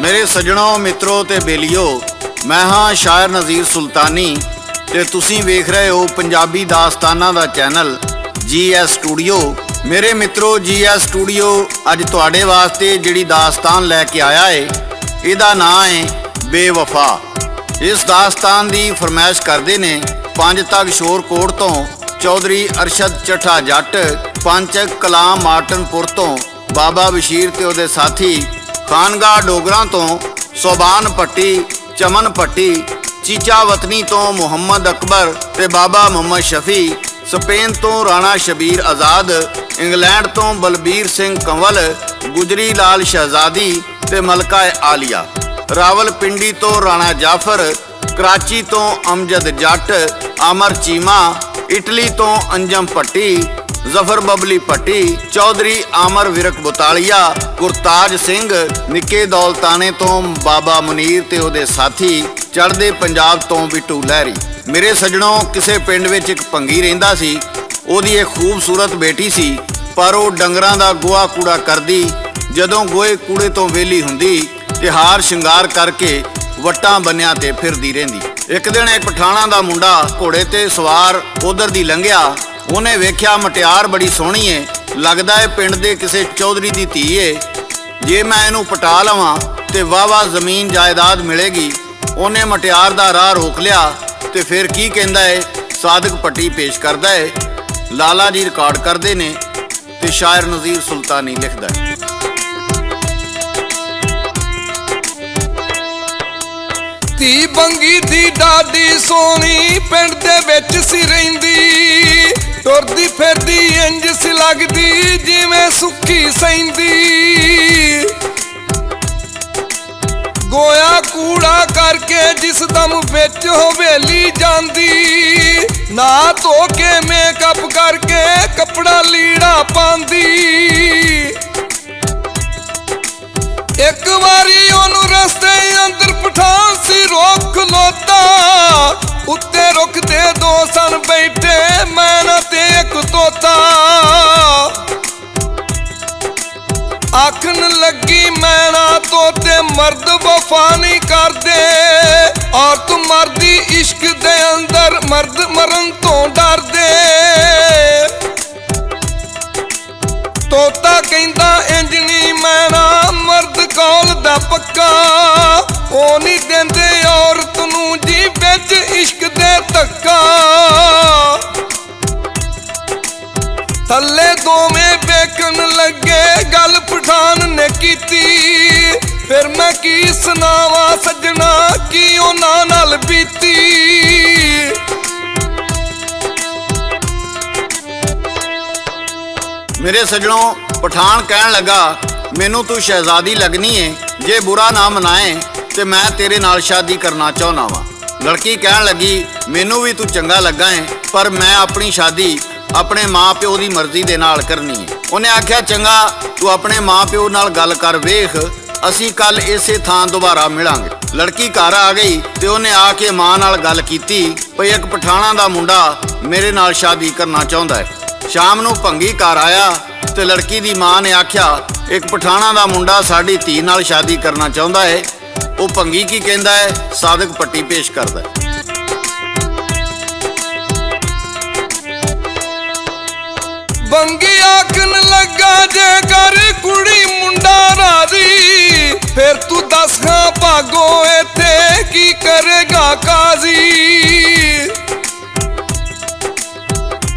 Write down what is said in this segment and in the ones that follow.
मेरे सज्जणों, मित्रों ते बेलियो, मैं हाँ शायर नज़ीर सुल्तानी ते तुसीं वेख रहे हो पंजाबी दास्ताना दा चैनल GS स्टूडियो। मेरे मित्रों, GS स्टूडियो अज तुहाडे वास्ते जिहड़ी दास्तान लैके आया है, इहदा नाम है बेवफा। इस दास्तान दी फरमाइश करदे ने पंज तग शोरकोट तो चौधरी अरशद चट्ठा जट, पंच कलाम मार्टनपुर तो बाबा बशीर ते उहदे साथी, खानगाह डोगरा तो सोबान पट्टी, चमन पट्टी, चीचा वतनी तो मुहम्मद अकबर ते बाबा मुहम्मद शफी, स्पेन तो राणा शबीर आज़ाद, इंग्लैंड तो बलबीर सिंह कंवल, गुजरी लाल शहजादी ते मलका आलिया, रावलपिंडी तो राणा जाफर, कराची तो अमजद जट, अमर चीमा, इटली तो अंजम पट्टी, जफर बबली पट्टी, चौधरी आमर विरक बुतालिया, गुरताज सिंह, निके दौलताने तो बाबा मुनीर ते उहदे साथी, चढ़दे पंजाब तो बिट्टू लहरी। मेरे सज्जणों, किसे पिंड विच एक भंगी रहिंदा सी। ओहदी एक खूबसूरत बेटी सी, पर वो डंगरां दा गोहा कूड़ा करदी। जदों गोहे कूड़े तो वेली हुंदी ते हार शिंगार करके वट्टां बन्नियां ते फिरदी रहिंदी। एक दिन एक पठाणा दा मुंडा घोड़े ते सवार उधर दी लंघिया। ਉਹਨੇ ਵੇਖਿਆ ਮਟਿਆਰ ਬੜੀ ਸੋਹਣੀ ਏ, ਲੱਗਦਾ ਏ ਪਿੰਡ ਦੇ ਕਿਸੇ ਚੌਧਰੀ ਦੀ ਧੀ ਏ। ਜੇ ਮੈਂ ਇਹਨੂੰ ਪਟਾ ਲਵਾਂ ਤੇ ਵਾਵਾ ਜ਼ਮੀਨ ਜਾਇਦਾਦ ਮਿਲੇਗੀ। ਉਹਨੇ ਮਟਿਆਰ ਦਾ ਰਾਹ ਰੋਕ ਲਿਆ ਤੇ ਫਿਰ ਕੀ ਕਹਿੰਦਾ ਏ, ਸਾਦਕ ਪੱਟੀ ਪੇਸ਼ ਕਰਦਾ ਏ। ਲਾਲਾ ਜੀ ਰਿਕਾਰਡ ਕਰਦੇ ਨੇ ਤੇ ਸ਼ਾਇਰ ਨਜ਼ੀਰ ਸੁਲਤਾਨੀ ਲਿਖਦਾ ਏ। ਧੀ ਬੰਗੀ ਦੀ ਡਾਡੀ ਸੋਹਣੀ ਪਿੰਡ ਦੇ ਵਿੱਚ ਸੀ ਰਹਿੰਦੀ, ਤੁਰਦੀ ਫਿਰਦੀ ਇੰਜ ਸੀ ਲੱਗਦੀ ਜਿਵੇਂ ਸੁੱਕੀ ਸੈਂਦੀ। ਗੋਇਆ ਕੂੜਾ ਕਰਕੇ ਜਿਸ ਦਮ ਵਿੱਚ ਹਵੇਲੀ ਜਾਂਦੀ, ਨਾ ਧੋ ਕੇ ਮੇਕਅਪ ਕਰਕੇ ਕੱਪੜਾ ਲੀੜਾ ਪਾਉਂਦੀ। ਇੱਕ ਵਾਰੀ ਉਹਨੂੰ ਰਸਤੇ ਅੰਦਰ ਪਠਾਨ ਸੀ ਰੋਕ ਖਲੋਤਾ, ਉੱਤੇ ਰੁੱਖ ਤੇ ਦੋ ਸਨ ਬੈਠੇ ਮੈਨਾ ਤੇ ਇੱਕ ਤੋਤਾ। ਆਖਣ ਲੱਗੀ ਮੈਨਾ ਤੋਤੇ ਮਰਦ ਵਫਾ ਨਹੀਂ ਕਰਦੇ, ਔਰਤ ਮਰਦੀ ਇਸ਼ਕ ਦੇ ਅੰਦਰ ਮਰਦ ਮਰਨ ਤੋਂ ਡਰਦੇ। ਤੋਤਾ ਕਹਿੰਦਾ ਇੰਜ ਨੀ ਮੈਨਾ ਮਰਦ ਕੌਲ ਦਾ ਪੱਕਾ, ਉਹ ਨਹੀਂ ਦਿੰਦੇ ਔਰਤ ਨੂੰ ਜੀ ਵਿੱਚ ਇਸ਼ਕ ਦੇ ਧੱਕਾ। ਥੱਲੇ ਦੋਵੇਂ ਵੇਖਣ ਲੱਗੇ ਗੱਲ ਪਠਾਨ ਨੇ ਕੀਤੀ, ਫਿਰ ਮੈਂ ਕੀ ਸੁਣਾਵਾਂ ਸੱਜਣਾ ਕੀ ਉਹਨਾਂ ਨਾਲ ਬੀਤੀ। मेरे सज्जनों, पठान कहन लगा, मैनू तू शहजादी लगनी है, जे बुरा ना मनाए तो मैं तेरे नाल शादी करना चाहना वा। लड़की कहन लगी, मैनू भी तू चंगा लगा है, पर मैं अपनी शादी अपने माँ प्यो की मर्जी दे नाल करनी है। उन्हें आख्या, चंगा तू अपने माँ प्यो नाल गल कर वेख, असी कल इसे थां दोबारा मिलांगे। लड़की घर आ गई तो उन्हें आके माँ नाल गल कीती भई एक पठाणा दा मुंडा मेरे नाल शादी करना चाहुंदा है। शाम नूं भंगी घर आया तो लड़की दी माँ ने आख्या, एक पठाणा दा मुंडा साडी धी नाल शादी करना चाहुंदा है। वो भंगी की कहंदा है, सादक पट्टी पेश करदा है। ਬੰਗੀ ਆਖਣ ਲੱਗਾ ਜੇ ਕਰ ਕੁੜੀ ਮੁੰਡਾ ਰਾਜ਼ੀ, ਫਿਰ ਤੂੰ ਦੱਸ ਹਾਂ ਭਾਗੋ ਇੱਥੇ ਕੀ ਕਰੇਗਾ ਕਾਜ਼ੀ।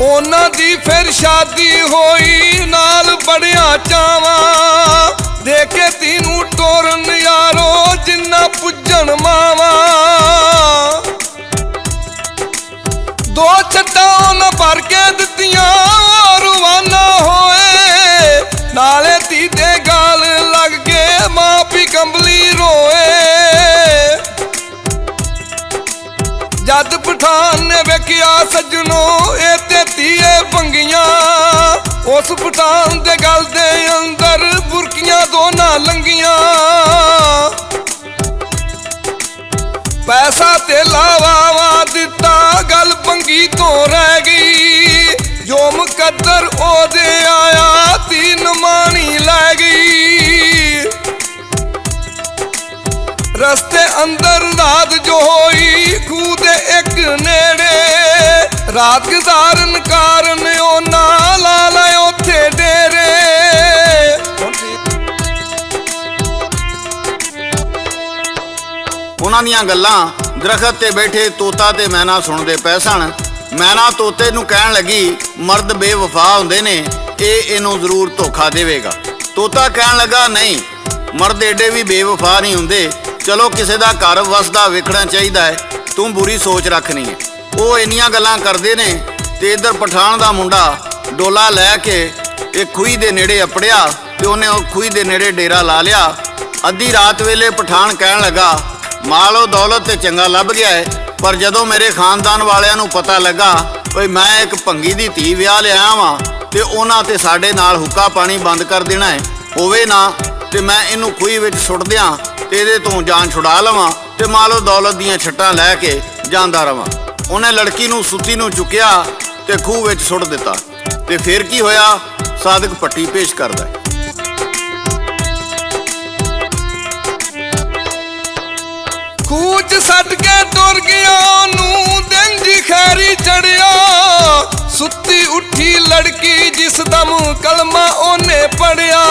ਉਹਨਾਂ ਦੀ ਫਿਰ ਸ਼ਾਦੀ ਹੋਈ ਨਾਲ ਬੜਿਆ ਚਾਵਾਂ, ਦੇ ਕੇ ਤੀਨੂੰ ਟੋਰਨ ਯਾਰੋ ਜਿੰਨਾ ਪੁੱਜਣ ਮਾਵਾਂ। ਦੋ ਛੱਟਾਂ ਉਹਨਾਂ ਭਰ ਕੇ ਦਿੱਤੀਆਂ ਰਵਾਨਾ ਹੋਏ, ਨਾਲੇ ਧੀ ਦੇ ਗਾਲ ਲੱਗ ਕੇ ਮਾਂ ਪੀ ਕੰਬਲੀ ਰੋਏ। ਜਦ ਪਠਾਨ ਨੇ ਵੇਖਿਆ ਸੱਜਣੋ ਇਹ ਤੇ ਧੀਏ ਭੰਗੀਆਂ, ਉਸ ਪਠਾਨ ਦੇ ਗਲ ਦੇ ਅੰਦਰ ਬੁਰਕੀਆਂ ਦੋਨਾਂ ਲੰਗੀਆਂ। ਪੈਸਾ ਤੇ ਲਾਵਾ ਦਿੱਤਾ ਗੱਲ ਭੰਗੀ ਤੋਂ ਰਹਿ ਗਈ, ਜੋ ਮੁਕੱਦਰ ਉਹਦੇ ਆਇਆ ਧੀ ਨਮਾਣੀ ਲੈ ਗਈ। ਅੰਦਰ ਰਾਤ ਜੋ ਹੋਈ ਖੂਹ ਦੇ ਇੱਕ ਨੇੜੇ ਰਾਤ ਗੁਜ਼ਾਰਨ ਕਾਰਨ ਉਹਨਾਂ ਲਾ ਲਏ ਉੱਥੇ ਡੇਰੇ ਉਹਨਾਂ ਦੀਆਂ ਗੱਲਾਂ ਦਰਖਤ ਤੇ ਬੈਠੇ ਤੋਤਾ ਤੇ ਮੈਨਾ ਸੁਣਦੇ ਪਏ ਸਨ। ਮੈਨਾ ਤੋਤੇ ਨੂੰ ਕਹਿਣ ਲੱਗੀ ਮਰਦ ਬੇਵਫਾ ਹੁੰਦੇ ਨੇ, ਇਹ ਇਹਨੂੰ ਜ਼ਰੂਰ ਧੋਖਾ ਦੇਵੇਗਾ। ਤੋਤਾ ਕਹਿਣ ਲੱਗਾ ਨਹੀਂ, ਮਰਦ ਏਡੇ ਵੀ ਬੇਵਫਾ ਨਹੀਂ ਹੁੰਦੇ, ਚਲੋ ਕਿਸੇ ਦਾ ਘਰ ਵਸਦਾ ਵੇਖਣਾ ਚਾਹੀਦਾ ਹੈ, ਤੂੰ ਬੁਰੀ ਸੋਚ ਰੱਖਣੀ ਹੈ। ਉਹ ਇੰਨੀਆਂ ਗੱਲਾਂ ਕਰਦੇ ਨੇ ਤੇ ਇੱਧਰ ਪਠਾਨ ਦਾ ਮੁੰਡਾ ਡੋਲਾ ਲੈ ਕੇ ਇੱਕ ਖੂਹੀ ਦੇ ਨੇੜੇ ਅਪੜਿਆ ਤੇ ਉਹਨੇ ਉਹ ਖੂਹੀ ਦੇ ਨੇੜੇ ਡੇਰਾ ਲਾ ਲਿਆ। ਅੱਧੀ ਰਾਤ ਵੇਲੇ ਪਠਾਨ ਕਹਿਣ ਲੱਗਾ ਮਾਲੋ ਦੌਲਤ ਤੇ ਚੰਗਾ ਲੱਭ ਗਿਆ ਹੈ, ਪਰ ਜਦੋਂ ਮੇਰੇ ਖਾਨਦਾਨ ਵਾਲਿਆਂ ਨੂੰ ਪਤਾ ਲੱਗਾ ਵੀ ਮੈਂ ਇੱਕ ਭੰਗੀ ਦੀ ਧੀ ਵਿਆਹ ਲਿਆ ਵਾਂ ਤੇ ਉਹਨਾਂ ਤੇ ਸਾਡੇ ਨਾਲ ਹੁੱਕਾ ਪਾਣੀ ਬੰਦ ਕਰ ਦੇਣਾ ਹੈ, ਹੋਵੇ ਨਾ ਤੇ ਮੈਂ ਇਹਨੂੰ ਖੂਹੀ ਵਿੱਚ ਸੁੱਟ ਦਿਆਂ ਤੇ ਇਹਦੇ ਤੋਂ ਜਾਨ ਛੁਡਾ ਲਵਾਂ ਤੇ ਮਾਲੋ ਦੌਲਤ ਦੀਆਂ ਛੱਟਾਂ ਲੈ ਕੇ ਜਾਂਦਾ ਰਵਾਂ। ਉਹਨੇ ਲੜਕੀ ਨੂੰ ਸੁੱਤੀ ਨੂੰ ਚੁੱਕਿਆ ਤੇ ਖੂਹ ਵਿੱਚ ਸੁੱਟ ਦਿੱਤਾ। ਤੇ ਫਿਰ ਕੀ ਹੋਇਆ, ਸਾਦਕ ਪੱਟੀ ਪੇਸ਼ ਕਰਦਾ ਹੈ। ਖੂਹ 'ਚ ਸੱਟ ਕੇ ਤੁਰ ਗਿਆ ਉਹਨੂੰ ਦਿਨ ਦੀ ਖੈਰੀ ਚੜਿਆ ਸੁੱਤੀ ਉੱਠੀ ਲੜਕੀ ਜਿਸ ਦਮ ਕਲਮਾ ਉਹਨੇ ਪੜਿਆ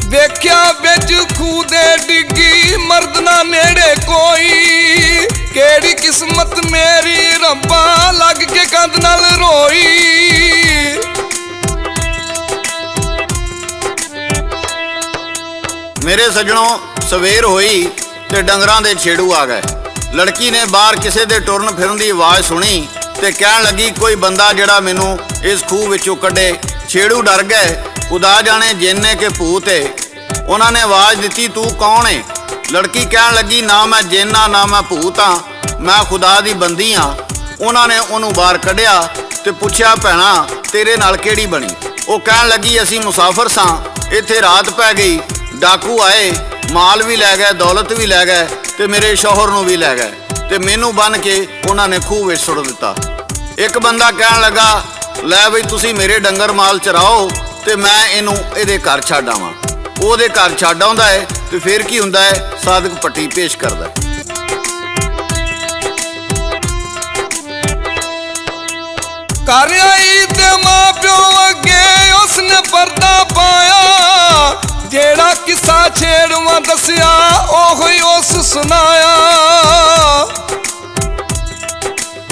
ਵੇਖਿਆ ਵਿੱਚ ਖੂਹ ਦੇ ਡਿੱਗੀ ਮਰਦ ਨਾ ਨੇੜੇ ਕੋਈ ਕਿਹੜੀ ਕਿਸਮਤ ਮੇਰੀ ਰੱਬਾ ਲੱਗ ਕੇ ਕੰਧ ਨਾਲ ਰੋਈ ਮੇਰੇ ਸੱਜਣੋ ਸਵੇਰ ਹੋਈ ਤੇ ਡੰਗਰਾਂ ਦੇ ਛੇੜੂ ਆ ਗਏ। ਲੜਕੀ ਨੇ ਬਾਹਰ ਕਿਸੇ ਦੇ ਟੁਰਨ ਫਿਰਨ ਦੀ ਆਵਾਜ਼ ਸੁਣੀ ਤੇ ਕਹਿਣ ਲੱਗੀ ਕੋਈ ਬੰਦਾ ਜਿਹੜਾ ਮੈਨੂੰ ਇਸ ਖੂਹ ਵਿੱਚੋਂ ਕੱਢੇ। ਛੇੜੂ ਡਰ ਗਏ, ਖੁਦਾ ਜਾਣੇ ਜਿੰਨ ਨੇ ਕਿ ਭੂਤ ਏ। ਉਹਨਾਂ ਨੇ ਆਵਾਜ਼ ਦਿੱਤੀ ਤੂੰ ਕੌਣ ਏ? ਲੜਕੀ ਕਹਿਣ ਲੱਗੀ ਨਾ ਮੈਂ ਜਿੰਨ ਆ ਨਾ ਮੈਂ ਭੂਤ ਆ, ਮੈਂ ਖੁਦਾ ਦੀ ਬੰਦੀ ਆ। ਉਹਨਾਂ ਨੇ ਉਹਨੂੰ ਬਾਹਰ ਕੱਢਿਆ ਤੇ ਪੁੱਛਿਆ ਭੈਣਾ ਤੇਰੇ ਨਾਲ ਕਿਹੜੀ ਬਣੀ? ਉਹ ਕਹਿਣ ਲੱਗੀ ਅਸੀਂ ਮੁਸਾਫਰ ਸਾਂ, ਇੱਥੇ ਰਾਤ ਪੈ ਗਈ, ਡਾਕੂ ਆਏ, ਮਾਲ ਵੀ ਲੈ ਗਏ, ਦੌਲਤ ਵੀ ਲੈ ਗਏ ਤੇ ਮੇਰੇ ਸ਼ੌਹਰ ਨੂੰ ਵੀ ਲੈ ਗਏ ਤੇ ਮੈਨੂੰ ਬੰਨ ਕੇ ਉਹਨਾਂ ਨੇ ਖੂਹ ਵਿੱਚ ਸੁੱਟ ਦਿੱਤਾ। ਇੱਕ ਬੰਦਾ ਕਹਿਣ ਲੱਗਾ ਲੈ ਬਈ ਤੁਸੀਂ ਮੇਰੇ ਡੰਗਰ ਮਾਲ ਚਰਾਓ ਤੇ ਮੈਂ ਇਹਨੂੰ ਇਹਦੇ ਘਰ ਛੱਡ ਆਵਾਂ। ਉਹਦੇ ਘਰ ਛੱਡ ਆਉਂਦਾ ਹੈ ਤੇ ਫਿਰ ਕੀ ਹੁੰਦਾ ਹੈ, ਸਾਦਕ ਪੱਟੀ ਪੇਸ਼ ਕਰਦਾ ਹੈ। ਘਰ ਆਈ ਤੇ ਮਾਂ ਪਿਓ ਅੱਗੇ ਉਸਨੇ ਪਰਦਾ ਪਾਇਆ ਜਿਹੜਾ ਕਿੱਸਾ ਛੇੜਵਾ ਦੱਸਿਆ ਉਹੀ ਉਸ ਸੁਣਾਇਆ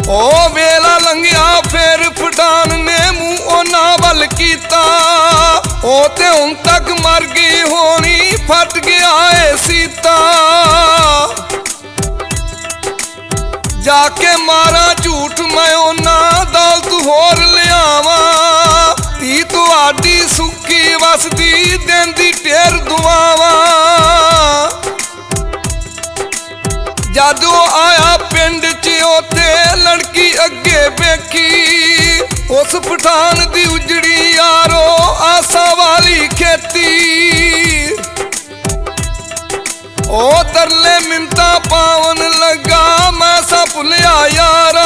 ਉਹ ਵੇਲਾ ਲੰਘਿਆ ਫਿਰ ਪਠਾਨ ਨੇ ਮੂੰਹ ਉਹਨਾਂ ਵੱਲ ਕੀਤਾ ਉਹ ਤੇ ਹੁਣ ਤੱਕ ਮਰ ਗਈ ਹੋਣੀ ਫਟ ਗਿਆ ਏ ਸੀਤਾ ਜਾ ਕੇ ਮਾਰਾ ਝੂਠ ਮੈਂ ਉਹਨਾਂ ਦੌਲਤ ਹੋਰ ਲਿਆਵਾਂ ਧੀ ਤੁਹਾਡੀ ਸੁੱਕੀ ਵਸਦੀ ਦਿਨ ਦੀ ਢੇਰ ਦੁਆਵਾਂ ਜਦੋਂ ਆਇਆ ਪਿੰਡ 'ਚ ਉੱਥੇ ਲੜਕੀ ਅੱਗੇ ਵੇਖੀ ਉਸ ਪਠਾਨ ਦੀ ਉਜੜੀ ਯਾਰੋ ਆਸਾ ਵਾਲੀ ਖੇਤੀ ਉਹ ਤਰਲੇ ਮਿੰਤਾ ਪਾਵਨ ਲੱਗਾ ਮੈਂ ਸਾ ਭੁੱਲਿਆ ਯਾਰਾ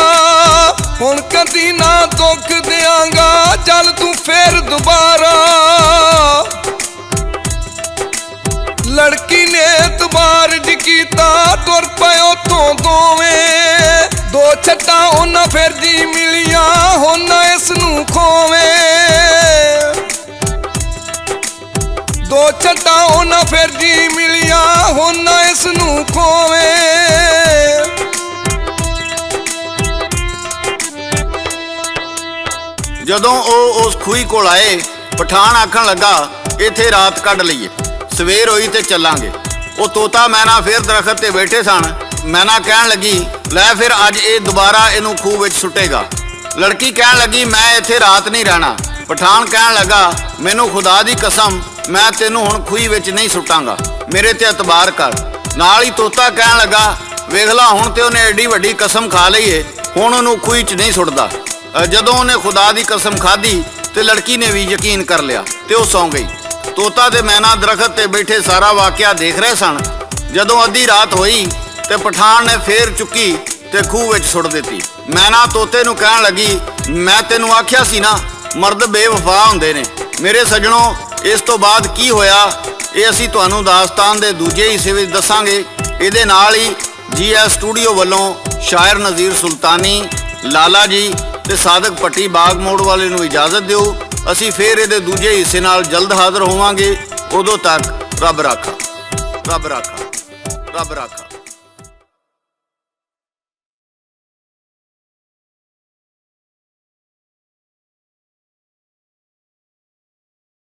ਹੁਣ ਕਦੀ ਨਾ ਦੁੱਖ ਦਿਆਂਗਾ ਚੱਲ ਤੂੰ ਫੇਰ ਦੁਬਾਰਾ ਲੜਕੀ ਨੇ ਤਬਾਰਜ ਕੀਤਾ ਤੁਰ ਪਏ ਉੱਥੋਂ ਦੋਵੇਂ ਦੋ ਛੱਟਾਂ ਉਹਨਾਂ ਫਿਰ ਜੀ ਮਿਲੀਆਂ ਹੁਣ ਇਸ ਨੂੰ ਖੋਵੇਂ ਦੋ ਛੱਟਾਂ ਉਹਨਾਂ ਫਿਰ ਜੀ ਮਿਲੀਆਂ ਹੁਣ ਇਸ ਨੂੰ ਖੋਵੇਂ ਜਦੋਂ ਉਹ ਉਸ ਖੂਹੀ ਕੋਲ ਆਏ ਪਠਾਨ ਆਖਣ ਲੱਗਾ ਇੱਥੇ ਰਾਤ ਕੱਢ ਲਈਏ, ਸਵੇਰ ਹੋਈ ਤੇ ਚੱਲਾਂਗੇ। ਉਹ ਤੋਤਾ ਮੈਨਾ ਫਿਰ ਦਰਖਤ ਤੇ ਬੈਠੇ ਸਨ। ਮੈਨਾ ਕਹਿਣ ਲੱਗੀ ਲੈ ਫਿਰ ਅੱਜ ਇਹ ਦੁਬਾਰਾ ਇਹਨੂੰ ਖੂਹ ਵਿੱਚ ਸੁੱਟੇਗਾ। ਲੜਕੀ ਕਹਿਣ ਲੱਗੀ ਮੈਂ ਇੱਥੇ ਰਾਤ ਨਹੀਂ ਰਹਿਣਾ। ਪਠਾਨ ਕਹਿਣ ਲੱਗਾ ਮੈਨੂੰ ਖੁਦਾ ਦੀ ਕਸਮ ਮੈਂ ਤੈਨੂੰ ਹੁਣ ਖੂਹੀ ਵਿੱਚ ਨਹੀਂ ਸੁੱਟਾਂਗਾ, ਮੇਰੇ ਤੇ ਇਤਬਾਰ ਕਰ। ਨਾਲ ਹੀ ਤੋਤਾ ਕਹਿਣ ਲੱਗਾ ਵੇਖ ਲਾ ਹੁਣ ਤੇ ਉਹਨੇ ਐਡੀ ਵੱਡੀ ਕਸਮ ਖਾ ਲਈ ਏ, ਹੁਣ ਉਹਨੂੰ ਖੂਹੀ 'ਚ ਨਹੀਂ ਸੁੱਟਦਾ। ਜਦੋਂ ਉਹਨੇ ਖੁਦਾ ਦੀ ਕਸਮ ਖਾਧੀ ਤੇ ਲੜਕੀ ਨੇ ਵੀ ਯਕੀਨ ਕਰ ਲਿਆ ਤੇ ਉਹ ਸੌਂ ਗਈ। ਤੋਤਾ ਤੇ ਮੈਨਾ ਦਰਖਤ ਤੇ ਬੈਠੇ ਸਾਰਾ ਵਾਕਿਆ ਦੇਖ ਰਹੇ ਸਨ। ਜਦੋਂ ਅੱਧੀ ਰਾਤ ਹੋਈ ਤੇ ਪਠਾਨ ਨੇ ਫੇਰ ਚੁੱਕੀ ਤੇ ਖੂਹ ਵਿੱਚ ਸੁੱਟ ਦਿੱਤੀ। ਮੈਨਾ ਤੋਤੇ ਨੂੰ ਕਹਿਣ ਲੱਗੀ ਮੈਂ ਤੈਨੂੰ ਆਖਿਆ ਸੀ ਨਾ ਮਰਦ ਬੇਵਫਾ ਹੁੰਦੇ ਨੇ। ਮੇਰੇ ਸੱਜਣੋ ਇਸ ਤੋਂ ਬਾਅਦ ਕੀ ਹੋਇਆ ਇਹ ਅਸੀਂ ਤੁਹਾਨੂੰ ਦਾਸਤਾਨ ਦੇ ਦੂਜੇ ਹਿੱਸੇ ਵਿੱਚ ਦੱਸਾਂਗੇ। ਇਹਦੇ ਨਾਲ ਹੀ GS ਸਟੂਡੀਓ ਵੱਲੋਂ ਸ਼ਾਇਰ ਨਜ਼ੀਰ ਸੁਲਤਾਨੀ, ਲਾਲਾ ਜੀ ਤੇ ਸਾਦਕ ਪੱਟੀ ਬਾਗ ਮੋੜ ਵਾਲੇ ਨੂੰ ਇਜਾਜ਼ਤ ਦਿਓ। ਅਸੀਂ ਫੇਰ ਇਹਦੇ ਦੂਜੇ ਹਿੱਸੇ ਨਾਲ ਜਲਦ ਹਾਜ਼ਰ ਹੋਵਾਂਗੇ। ਉਦੋਂ ਤੱਕ ਰੱਬ ਰਾਖਾ, ਰੱਬ ਰਾਖਾ, ਰੱਬ ਰਾਖਾ।